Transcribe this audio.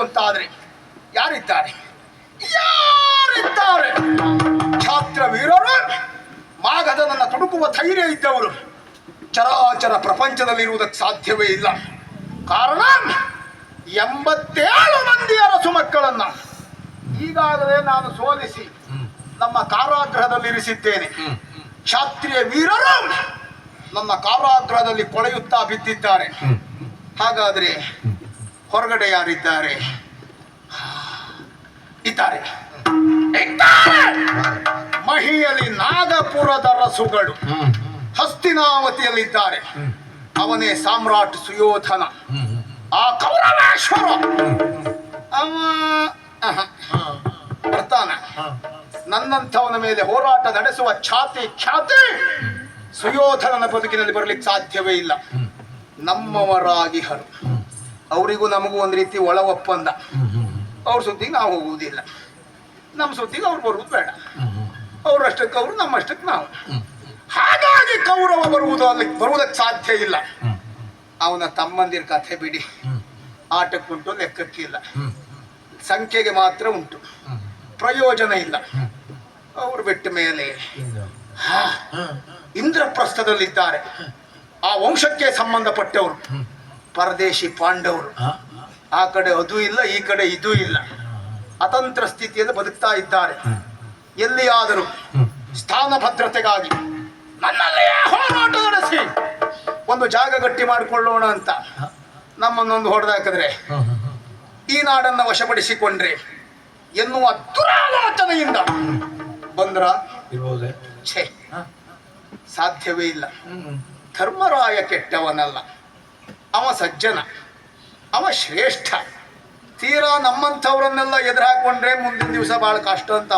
ಅಂತಾದ್ರೆ ಯಾರಿದ್ದಾರೆ? ಯಾರಿದ್ದಾರೆ? ಛಾತ್ರ ವೀರರು, ಮಾಗದ ನನ್ನ ತುಡುಕುವ ಧೈರ್ಯ ಇದ್ದವರು ಚರಾಚರ ಪ್ರಪಂಚದಲ್ಲಿರುವುದಕ್ಕೆ ಸಾಧ್ಯವೇ ಇಲ್ಲ. ಕಾರಣ 87 ಮಂದಿ ಅರಸು ಮಕ್ಕಳನ್ನ ಈಗಾಗಲೇ ನಾನು ಸೋಲಿಸಿ ನಮ್ಮ ಕಾರಾಗೃಹದಲ್ಲಿರಿಸಿದ್ದೇನೆ. ಕ್ಷಾತ್ರಿಯ ವೀರರು ನನ್ನ ಕಾರಾಗೃಹದಲ್ಲಿ ಕೊಳೆಯುತ್ತಾ ಬಿದ್ದಿದ್ದಾರೆ. ಹಾಗಾದ್ರೆ ಹೊರಗಡೆ ಯಾರಿದ್ದಾರೆ? ಇದ್ದಾರೆ. ಮಹಿಯಲ್ಲಿ ನಾಗಪುರದ ರಸುಗಳು ಹಸ್ತಿನಾವತಿಯಲ್ಲಿದ್ದಾರೆ. ಅವನೇ ಸಾಮ್ರಾಟ್ ಸುಯೋಧನ. ಆ ಕೌರವೇಶ್ವರ ಬರ್ತಾನ. ನನ್ನಂಥವನ ಮೇಲೆ ಹೋರಾಟ ನಡೆಸುವ ಖ್ಯಾತಿ ಸುಯೋಧನನ ಬದುಕಿನಲ್ಲಿ ಬರಲಿಕ್ಕೆ ಸಾಧ್ಯವೇ ಇಲ್ಲ. ನಮ್ಮವರಾಗಿಹರು, ಅವರಿಗೂ ನಮಗೂ ಒಂದು ರೀತಿ ಒಳ ಒಪ್ಪಂದ. ಅವ್ರ ಸುದ್ದಿಗೆ ನಾವು ಹೋಗುವುದಿಲ್ಲ, ನಮ್ಮ ಸುದ್ದಿಗೆ ಅವ್ರು ಬರುವುದು ಬೇಡ. ಅವರಷ್ಟಕ್ಕೆ ಅವರು, ನಮ್ಮಷ್ಟಕ್ಕೆ ನಾವು. ಹಾಗಾಗಿ ಕೌರವ ಬರುವುದಕ್ಕೆ ಸಾಧ್ಯ ಇಲ್ಲ. ಅವನ ತಮ್ಮಂದಿರ ಕಥೆ ಬಿಡಿ, ಆಟಕ್ಕುಂಟು ಲೆಕ್ಕಕ್ಕಿಲ್ಲ, ಸಂಖ್ಯೆಗೆ ಮಾತ್ರ ಉಂಟು, ಪ್ರಯೋಜನ ಇಲ್ಲ. ಅವರು ಬಿಟ್ಟ ಮೇಲೆ ಇಂದ್ರಪ್ರಸ್ಥದಲ್ಲಿದ್ದಾರೆ. ಆ ವಂಶಕ್ಕೆ ಸಂಬಂಧಪಟ್ಟವರು ಪರದೇಶಿ ಪಾಂಡವರು. ಆ ಕಡೆ ಅದು ಇಲ್ಲ, ಈ ಕಡೆ ಇದೂ ಇಲ್ಲ, ಅತಂತ್ರ ಸ್ಥಿತಿಯಲ್ಲಿ ಬದುಕ್ತಾ ಇದ್ದಾರೆ. ಎಲ್ಲಿಯಾದರೂ ಸ್ಥಾನ ಭದ್ರತೆಗಾಗಿ ನನ್ನಲ್ಲೇ ಹೋರಾಟ ನಡೆಸಿ ಒಂದು ಜಾಗ ಗಟ್ಟಿ ಮಾಡಿಕೊಳ್ಳೋಣ ಅಂತ ನಮ್ಮನ್ನೊಂದು ಹೊಡೆದಾಕಿದ್ರೆ, ಈ ನಾಡನ್ನು ವಶಪಡಿಸಿಕೊಂಡ್ರೆ ಎನ್ನುವ ದುರಾಲೋಚನೆಯಿಂದ ಬಂದ್ರ ಛೇ, ಸಾಧ್ಯವೇ ಇಲ್ಲ. ಧರ್ಮರಾಯ ಕೆಟ್ಟವನಲ್ಲ, ಅವ ಸಜ್ಜನ, ಅವ ಶ್ರೇಷ್ಠ. ತೀರಾ ನಮ್ಮಂಥವ್ರನ್ನೆಲ್ಲ ಎದುರು ಹಾಕೊಂಡ್ರೆ ಮುಂದಿನ ದಿವಸ ಬಹಳ ಕಷ್ಟ ಅಂತ